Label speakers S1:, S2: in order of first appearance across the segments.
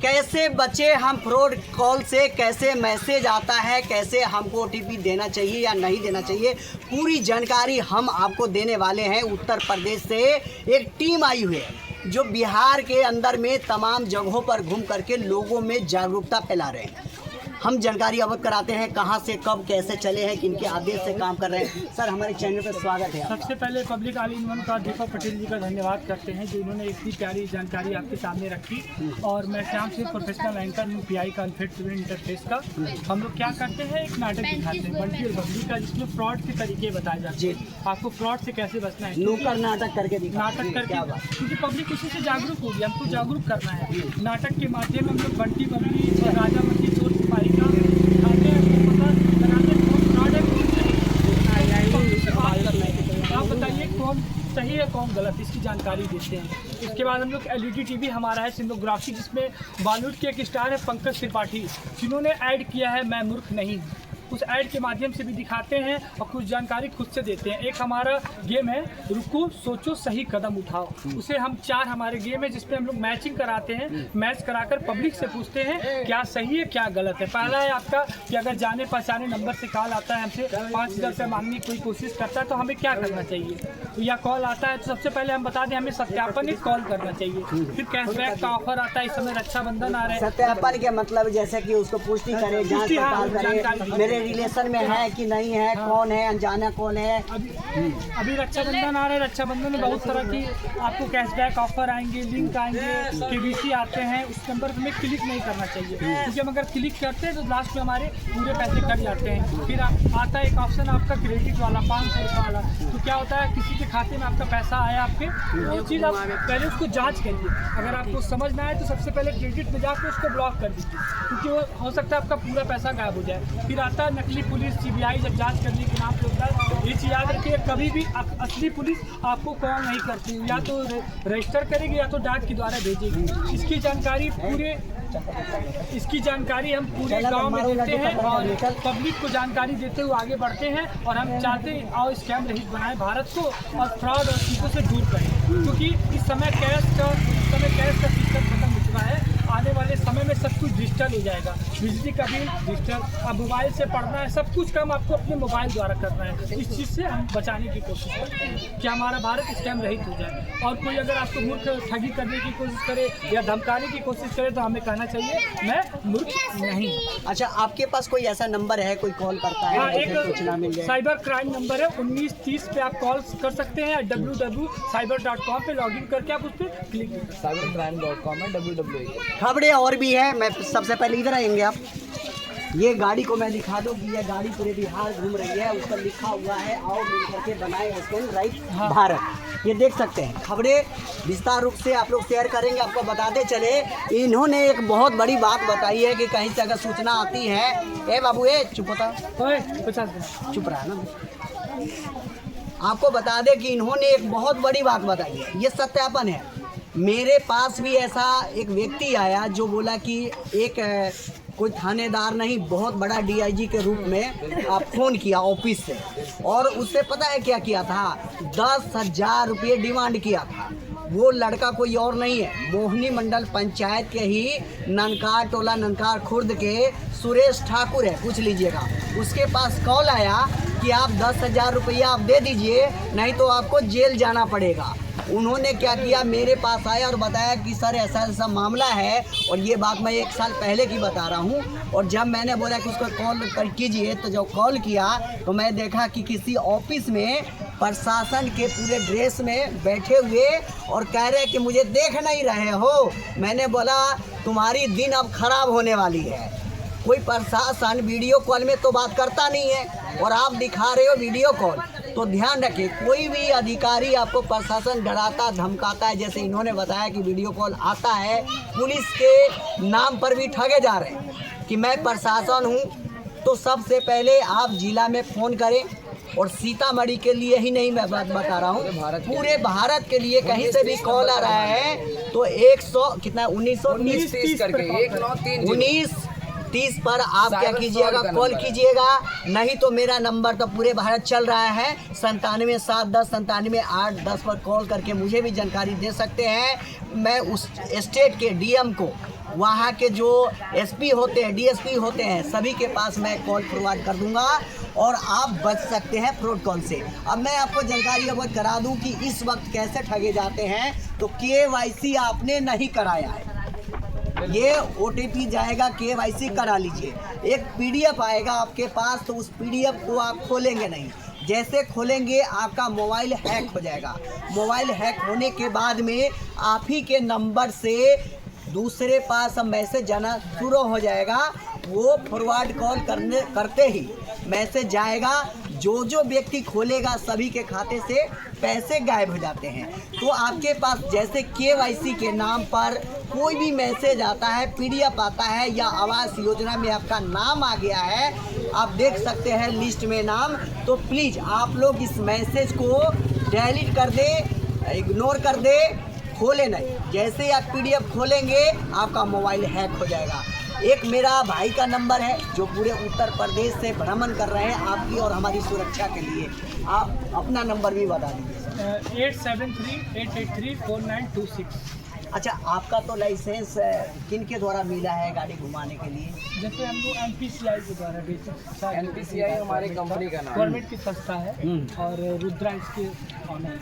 S1: कैसे बचे हम फ्रॉड कॉल से, कैसे मैसेज आता है, कैसे हमको OTP देना चाहिए या नहीं देना चाहिए, पूरी जानकारी हम आपको देने वाले हैं। उत्तर प्रदेश से एक टीम आई हुई है जो बिहार के अंदर में तमाम जगहों पर घूम करके लोगों में जागरूकता फैला रहे हैं। हम जानकारी अवगत कराते हैं कहां से कब कैसे चले हैं, किनके आदेश से काम कर रहे हैं। सर, हमारे चैनल पर स्वागत है।
S2: सबसे पहले पब्लिक ऑल इन वन का दीपक पटेल जी का धन्यवाद करते हैं जो इन्होंने इतनी प्यारी जानकारी आपके सामने रखी। और मैं Shyam Singh, professional anchor UPI का अनफिट इंटरफेस का। हम लोग क्या करते हैं, एक नाटक दिखाते हैं बंटी और बबली का, जिसमें फ्रॉड के तरीके बताए जाते हैं। आपको फ्रॉड से कैसे बचना है,
S1: नुक्कड़ नाटक करके
S2: नाटक करके, क्योंकि पब्लिक इसी से जागरूक होगी। हमको जागरूक करना है। नाटक के माध्यम में हम लोग बंटी बबली और राजा मंत्री चोर सिपाही का आप बताइए कौन सही है कौन गलत, इसकी जानकारी देते हैं। इसके बाद हम लोग LED TV हमारा है सिनेमोग्राफी, जिसमें बॉलीवुड के एक स्टार है पंकज त्रिपाठी, जिन्होंने ऐड किया है मैं मूर्ख नहीं। उस ऐड के माध्यम से भी दिखाते हैं और कुछ जानकारी खुद से देते हैं। एक हमारा गेम है रुको सोचो सही कदम उठाओ, उसे हम 4 हमारे गेम है जिसपे हम लोग मैचिंग कराते हैं। मैच कराकर पब्लिक से पूछते हैं क्या सही है क्या गलत है। पहला है आपका कि अगर जाने पहचाने नंबर से कॉल आता है, हमसे 5000 रुपये मांगने की कोई कोशिश करता है तो हमें क्या करना चाहिए। तो या कॉल आता है तो सबसे पहले हम बता दें हमें सत्यापन कॉल करना चाहिए। फिर कैशबैक का ऑफर आता है, इस समय रक्षाबंधन आ रहा है।
S1: सत्यापन के मतलब जैसे कि उसको पुष्टि करे, जांच पड़ताल करे, मेरे रिलेशन में है कि नहीं है, कौन है, अनजाना कौन है।
S2: अभी रक्षाबंधन आ रहा है, रक्षाबंधन में बहुत तरह की आपको कैशबैक ऑफर आएंगे, लिंक आएंगे, KBC आते हैं। उस नंबर पर हमें क्लिक नहीं करना चाहिए, क्योंकि हम अगर क्लिक करते हैं तो लास्ट में हमारे पूरे पैसे कट जाते हैं। फिर आता है एक ऑप्शन आपका क्रेडिट वाला 500 रुपये वाला। तो क्या होता है, किसी के खाते में आपका पैसा आया आपके, वो चीज़ आप पहले उसको जाँच करिए। अगर आपको समझ में आए तो सबसे पहले क्रेडिट में जाकर उसको ब्लॉक कर दीजिए, क्योंकि वो हो सकता है आपका पूरा पैसा गायब हो जाए। फिर आता है नकली पुलिस, CBI जब जांच करने के नाम पे होता है। ये चीज़ याद रखिए, कभी भी असली पुलिस आपको कॉल नहीं करती, या तो रजिस्टर करेगी या तो डाक के द्वारा भेजेगी। इसकी जानकारी हम पूरे गांव में देते हैं और पब्लिक को जानकारी देते हुए आगे बढ़ते हैं। और हम चाहते हैं आओ स्कैम रहित बनाएं भारत को और फ्रॉड और चीज़ों से दूर करें, क्योंकि इस समय कैश का सिस्टम खत्म हो चुका है। आने वाले समय में सब कुछ डिजिटल हो जाएगा, बिजली का बिल डिजिटल, अब मोबाइल से पढ़ना है, सब कुछ काम आपको अपने मोबाइल द्वारा करना है। इस चीज़ से हम बचाने की कोशिश करते हैं कि हमारा भारत स्कैम रहित हो जाए। और कोई अगर आपको मूर्ख ठगी करने की कोशिश करे या धमकाने की कोशिश करे तो हमें कहना चाहिए मैं मूर्ख नहीं।
S1: अच्छा, आपके पास कोई ऐसा नंबर है, कोई कॉल करता है?
S2: हाँ, एक साइबर क्राइम नंबर है 1930 पे आप कॉल कर सकते हैं। www.cyber.com पे लॉगिन करके आप उस पर क्लिक करें।
S3: cybercrime.com है www।
S1: खबरें और भी है। मैं सबसे पहले इधर आएंगे आप, ये गाड़ी को मैं दिखा दूँ कि यह गाड़ी पूरे बिहार घूम रही है। उस पर लिखा हुआ है आओ मिल करके बनाए स्टैंड राइट भारत। ये देख सकते हैं। खबरें विस्तार रूप से आप लोग शेयर करेंगे। आपको बताते चले, इन्होंने एक बहुत बड़ी बात बताई है कि कहीं से अगर सूचना आती है, ए बाबू ए चुप होता,
S2: 50
S1: चुप रहा ना। आपको बता दें कि इन्होंने एक बहुत बड़ी बात बताई है, ये सत्यापन है। मेरे पास भी ऐसा एक व्यक्ति आया जो बोला कि एक कोई थानेदार नहीं, बहुत बड़ा DIG के रूप में आप फ़ोन किया ऑफिस से, और उससे पता है क्या किया था, 10,000 रुपये डिमांड किया था। वो लड़का कोई और नहीं है, मोहनी मंडल पंचायत के ही ननकार टोला ननकार खुर्द के सुरेश ठाकुर है, पूछ लीजिएगा। उसके पास कॉल आया कि आप 10,000 रुपया आप दे दीजिए, नहीं तो आपको जेल जाना पड़ेगा। उन्होंने क्या किया, मेरे पास आया और बताया कि सर ऐसा ऐसा मामला है, और ये बात मैं 1 साल पहले की बता रहा हूँ। और जब मैंने बोला कि उसको कॉल कीजिए, तो जब कॉल किया तो मैं देखा कि किसी ऑफिस में प्रशासन के पूरे ड्रेस में बैठे हुए और कह रहे कि मुझे देख नहीं रहे हो। मैंने बोला तुम्हारी दिन अब खराब होने वाली है। कोई प्रशासन वीडियो कॉल में तो बात करता नहीं है और आप दिखा रहे हो वीडियो कॉल। तो ध्यान रखिए, कोई भी अधिकारी आपको प्रशासन डराता धमकाता है, जैसे इन्होंने बताया कि वीडियो कॉल आता है, पुलिस के नाम पर भी ठगे जा रहे हैं कि मैं प्रशासन हूं, तो सबसे पहले आप जिला में फ़ोन करें। और सीतामढ़ी के लिए ही नहीं मैं बात बता रहा हूँ, पूरे भारत के लिए कहीं से भी कॉल आ रहा है तो 100 कितना 1930 करके 1930 पर आप क्या कीजिएगा, कॉल कीजिएगा। नहीं तो मेरा नंबर तो पूरे भारत चल रहा है 97-710 97-810 पर कॉल करके मुझे भी जानकारी दे सकते हैं। मैं उस स्टेट के DM को वहाँ के जो एसपी होते हैं, डीएसपी होते हैं, सभी के पास मैं कॉल फॉरवर्ड कर दूंगा और आप बच सकते हैं फ्रॉड कॉल से। अब मैं आपको जानकारी अवगत करा दूं कि इस वक्त कैसे ठगे जाते हैं। तो KYC आपने नहीं कराया है, ये OTP जाएगा, KYC करा लीजिए। एक PDF आएगा आपके पास, तो उस PDF को आप खोलेंगे नहीं। जैसे खोलेंगे आपका मोबाइल हैक हो जाएगा। मोबाइल हैक होने के बाद में आप ही के नंबर से दूसरे पास मैसेज जाना शुरू हो जाएगा। वो फॉरवर्ड कॉल करते ही मैसेज जाएगा, जो व्यक्ति खोलेगा सभी के खाते से पैसे गायब हो जाते हैं। तो आपके पास जैसे KYC के नाम पर कोई भी मैसेज आता है, PDF आता है, या आवास योजना में आपका नाम आ गया है, आप देख सकते हैं लिस्ट में नाम, तो प्लीज़ आप लोग इस मैसेज को डिलीट कर दे, इग्नोर कर दे, खोले नहीं। जैसे ही आप PDF खोलेंगे आपका मोबाइल हैक हो जाएगा। एक मेरा भाई का नंबर है जो पूरे उत्तर प्रदेश से भ्रमण कर रहे हैं आपकी और हमारी सुरक्षा के लिए। आप अपना नंबर भी बता दीजिए।
S2: 8738834926।
S1: अच्छा, आपका तो लाइसेंस किन के द्वारा मिला है गाड़ी घुमाने के लिए?
S2: जैसे हम लोग NPCI के द्वारा
S3: NPCI हमारी कंपनी का नाम है।
S2: गवर्नमेंट की संस्था है और रुद्रा इसके ऑनर।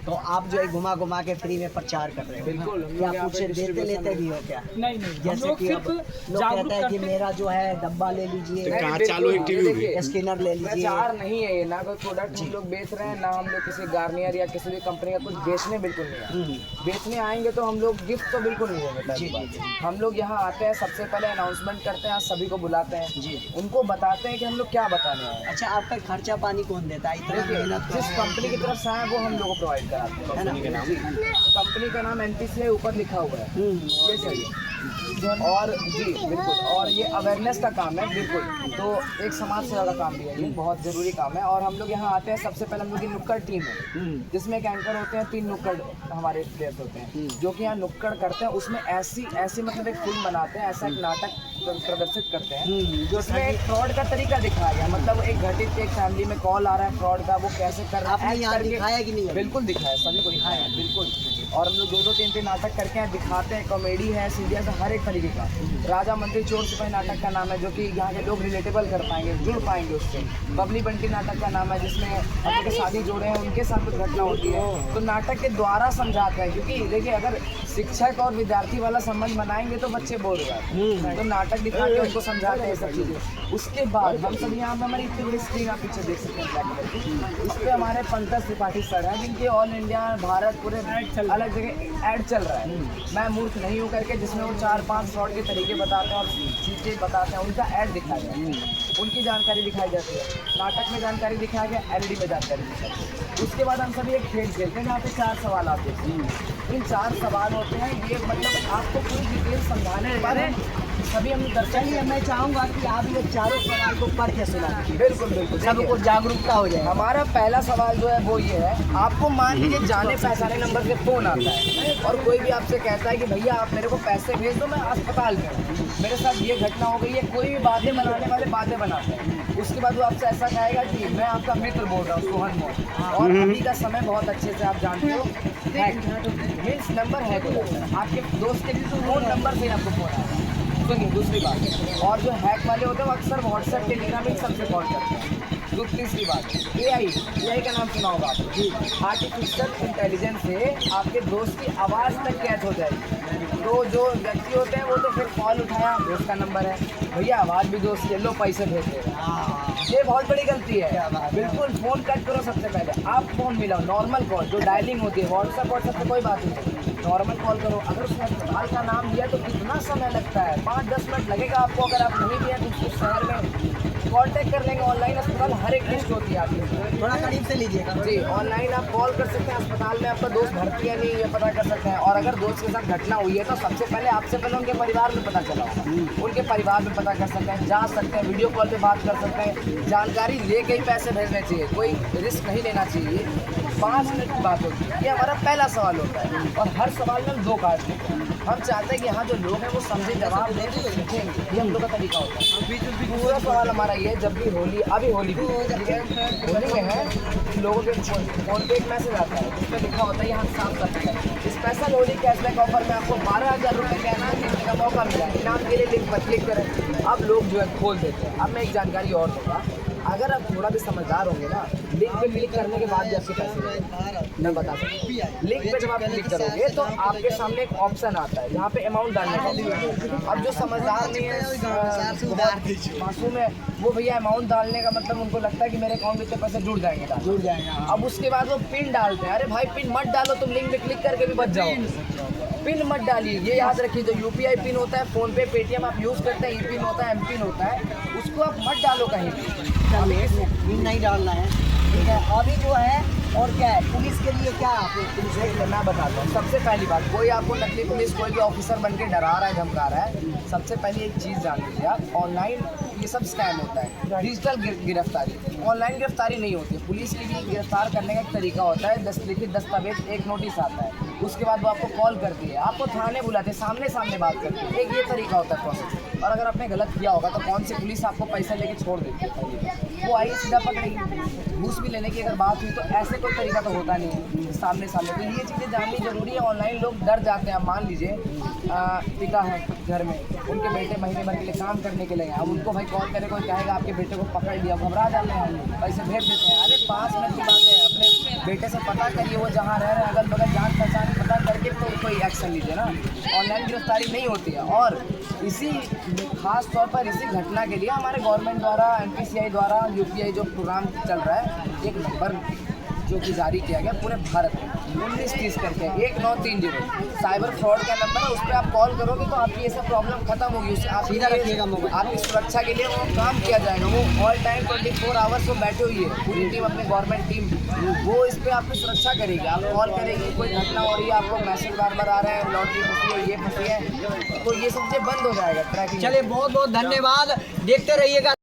S1: तो आप जो है घुमा घुमा के फ्री में प्रचार कर रहे हो?
S3: बिल्कुल।
S1: क्या कुछ देते लेते भी हो क्या?
S2: नहीं,
S1: जैसे कि अब लोग कहते हैं कि मेरा जो है डब्बा ले लीजिए, स्कैनर ले लीजिए।
S3: प्रचार नहीं है ये, ना कोई प्रोडक्ट हम लोग बेच रहे हैं, ना हम लोग किसी गार्नियर या किसी भी कंपनी का कुछ बेचने बिल्कुल नहीं है। बेचने आएंगे तो हम लोग गिफ्ट तो बिल्कुल नहीं देंगे। हम लोग यहाँ आते हैं, सबसे पहले अनाउंसमेंट करते हैं, सभी को बुलाते हैं जी, उनको बताते हैं कि हम लोग क्या बताने आए हैं।
S1: अच्छा, आपका खर्चा पानी कौन देता है? इतना मेहनत
S3: जिस कंपनी की तरफ से आए वो हम लोग को प्रोवाइड कराते हैं। कंपनी का नाम NPCI ऊपर लिखा हुआ है, ये चाहिए। और जी बिल्कुल, और ये अवेयरनेस का काम है बिल्कुल। तो एक समाज सेवा का काम भी है, ये बहुत ज़रूरी काम है। और हम लोग यहाँ आते हैं, सबसे पहले हम लोग की नुक्कड़ टीम है जिसमें एक एंकर होते हैं, 3 नुक्कड़ हमारे प्लेयर्स होते हैं जो कि यहाँ नुक्कड़ करते हैं। उसमें ऐसी मतलब एक फिल्म बनाते हैं, ऐसा एक नाटक प्रदर्शित करते हैं जो उसमें एक फ्रॉड का तरीका दिखाया गया। मतलब एक घटित एक फैमिली में कॉल आ रहा है फ्रॉड का, वो कैसे कर रहा है।
S1: आपने यहाँ दिखाया कि नहीं?
S3: बिल्कुल दिखाया, सभी को दिखाया है बिल्कुल। और हम लोग 2-2, 3-3 नाटक करके हैं, दिखाते हैं। कॉमेडी है, सीरियस है, हर एक तरीके का। राजा मंत्री चोर सिपाही नाटक का नाम है, जो कि यहाँ के लोग रिलेटेबल कर पाएंगे, जुड़ पाएंगे उससे। बबली बंटी नाटक का नाम है, जिसमें अपने के शादी जोड़े हैं, उनके साथ कुछ घटना होती है, तो नाटक के द्वारा समझाते हैं। क्योंकि देखिए, अगर शिक्षक और विद्यार्थी वाला संबंध बनाएंगे तो बच्चे बोर हो जाते हैं, तो नाटक दिखा के उनको समझाते हैं सब चीज़ें। उसके बाद हम सब यहाँ हमारी इतनी बड़ी स्क्रीन आप पीछे देख सकते हैं ब्लैक कलर की, इस पर हमारे पंकज त्रिपाठी सर हैं, जिनके ऑल इंडिया, भारत, पूरे अलग जगह ऐड चल रहा है। मैं मूर्ख नहीं हूँ करके, जिसमें वो 4-5 फ्रॉड के तरीके बताते हैं और चीज़ें बताते हैं, उनका ऐड दिखाया जाता है, उनकी जानकारी दिखाई जाती है। नाटक में जानकारी दिखाया गया, LED में जानकारी दिखाई जाती है। उसके बाद हम सभी एक खेल खेलते हैं जहाँ पे 4 सवाल आते हैं। इन 4 सवाल होते हैं, ये मतलब आपको पूरी डिटेल समझाने के बाद सभी हम दर्शाइए। मैं चाहूँगा कि आप ये चारों सवाल को पढ़ के सुना दीजिए। बिल्कुल बिल्कुल, सबको जागरूकता हो जाए। हमारा पहला सवाल जो है वो ये है, आपको मान लीजिए जाने पहचाने नंबर से फ़ोन आता है और कोई भी आपसे कहता है कि भैया आप मेरे को पैसे भेज दो, मैं अस्पताल में हूँ, मेरे साथ ये घटना हो गई है। कोई भी बातें बनाने वाले बातें बनाते हैं। उसके बाद वो आपसे ऐसा कहेगा कि मैं आपका मित्र बोल रहा हूँ, सोहन मोहन, और अभी का समय बहुत अच्छे से आप जानते हो, मीन्स नंबर है कोई आपके दोस्त के फ़ोन नंबर से आपको फ़ोन आएगा। सुनिए दूसरी बात, और जो हैक वाले होते हैं वो अक्सर व्हाट्सएप, टेलीग्राम इन सबसे कॉल करते हैं। तीसरी बात, AI का नाम सुना होगा आपको जी। आर्टिफिशियल इंटेलिजेंस से आपके दोस्त की आवाज़ तक कैच हो जाएगी। तो जो व्यक्ति होते हैं वो तो फिर कॉल उठाया, दोस्त का नंबर है, भैया आवाज़ भी दोस्त के, लो पैसे भेज दे। ये बहुत बड़ी गलती है। बिल्कुल फ़ोन कट करो, सबसे पहले आप फ़ोन मिलाओ, नॉर्मल कॉल जो डायलिंग होती है, व्हाट्सएप से कोई बात नहीं, नॉर्मल कॉल करो। अगर उसने अस्पताल का नाम दिया तो कितना समय लगता है, 5-10 मिनट लगेगा आपको। अगर आप नहीं दिया तो उस शहर में कांटेक्ट कर लेंगे। ऑनलाइन अस्पताल हर एक लिस्ट होती है आपकी, थोड़ा करीब से लीजिएगा जी। ऑनलाइन आप कॉल कर सकते हैं, अस्पताल में आपका दोस्त भर्ती है नहीं ये पता कर सकते हैं। और अगर दोस्त के साथ घटना हुई है तो सबसे पहले आपसे पहले उनके परिवार में पता चला होगा, उनके परिवार में पता कर सकते हैं, जा सकते हैं, वीडियो कॉल पे बात कर सकते हैं। जानकारी लेके ही पैसे भेजने चाहिए, कोई रिस्क नहीं लेना चाहिए। 5 मिनट की बात होती है। ये हमारा पहला सवाल होता है और हर सवाल में हम 2 कार्ड लेते हैं। हम चाहते हैं कि यहाँ जो लोग हैं वो समझे, जवाब दें, तो सीखेंगे। ये हम लोग का तरीका होता है। दूसरा सवाल हमारा ये, जब भी होली, अभी होली भी ठीक है, होली में है, लोगों के फोन पे एक मैसेज आता है जिसमें लिखा होता है यहाँ साफ सफाई है। स्पेशल होली कैशबैक ऑफर में आपको 12,000 रुपये का इनाम जीतने का मौका मिला है। इनाम के लिए लिंक पर क्लिक करें। अब लोग जो है खोल देते हैं। अब मैं एक जानकारी और दूँगा, अगर आप थोड़ा भी समझदार होंगे ना, लिंक पे क्लिक करने के बाद भी आपके पैसे मिलेंगे। मैं बता सकता, लिंक पे जब आप क्लिक करोगे तो आपके सामने एक ऑप्शन आता है जहाँ पे अमाउंट डालने का ऑप्शन है। अब जो समझदार नहीं है, मासूम है, वो भैया अमाउंट डालने का मतलब उनको लगता है कि मेरे अकाउंट में इतने पैसे जुड़ जाएंगे। अब उसके बाद वो पिन डालते हैं। अरे भाई पिन मत डालो, तुम लिंक पे क्लिक करके भी बच जाओ। पिन मत डालिए, ये याद रखिए। जो यूपीआई पिन होता है, फोन पे, पेटीएम आप यूज़ करते हैं, ई पिन होता है, एम पिन होता है, उसको आप मत डालो कहीं भी।
S1: पिन नहीं डालना है, ठीक है। अभी जो है और क्या है, पुलिस के लिए क्या आप पुलिस के लिए
S3: मैं बताता हूँ। सबसे पहली बात, कोई आपको नकली पुलिस, कोई भी ऑफिसर बन के डरा रहा है, धमका रहा है, सबसे पहले एक चीज़ जान लीजिए आप, ऑनलाइन ये सब स्कैम होता है। डिजिटल गिरफ्तारी, ऑनलाइन गिरफ्तारी नहीं होती है। पुलिस की भी गिरफ्तार करने का एक तरीका होता है, लिखित दस्तावेज, एक नोटिस आता है, उसके बाद वो आपको कॉल करती है, आपको थाने बुलाते हैं, सामने सामने बात करती है। एक ये तरीका होता है प्रोसेस। और अगर आपने गलत किया होगा तो कौन सी पुलिस आपको पैसा लेके छोड़ देती है? वो आई सीधा पकड़ेगी। घूस भी लेने की अगर बात हुई तो ऐसे कोई तरीका तो होता नहीं है सामने सामने। तो ये चीज़ें जाननी जरूरी है। ऑनलाइन लोग डर जाते हैं। मान लीजिए पिता है घर में, उनके बेटे महीने भर के लिए काम करने के लिए, अब उनको भाई कॉल करे, कोई कहेगा आपके बेटे को पकड़ लिया, घबरा जाते हैं, पैसे भेज देते हैं। अरे 5 मिनट की बात है, अपने बेटे से पता करिए वो जहाँ रह रहे हैं, अगल बगल जान पहचान पता करके तो कोई एक्शन लीजिए ना। ऑनलाइन गिरफ्तारी नहीं होती है। और इसी खास तौर पर इसी घटना के लिए हमारे गवर्नमेंट द्वारा, NPCI द्वारा, UPI जो प्रोग्राम चल रहा है, एक नंबर जो कि जारी किया गया पूरे भारत में, 1930 करके 1930 साइबर फ्रॉड का नंबर है। उस पर आप कॉल करोगे तो आपकी ये सब प्रॉब्लम खत्म होगी। उससे आप
S1: सीधा रखिएगा मोबाइल।
S3: आपकी सुरक्षा के लिए वो काम किया जाएगा। वो ऑल टाइम 24 आवर्स वो बैठे हुई है, पूरी टीम, अपनी गवर्नमेंट टीम, वो इस पर आपकी सुरक्षा करेगी। आप कॉल करेगी, कोई घटना हो रही है, आपको मैसेज बार बार आ रहा है, लॉटरी फंसी है, ये फंसी है, तो ये सब चीज़ें बंद हो जाएगा ट्रैकिंग।
S1: चलिए बहुत बहुत धन्यवाद, देखते रहिएगा।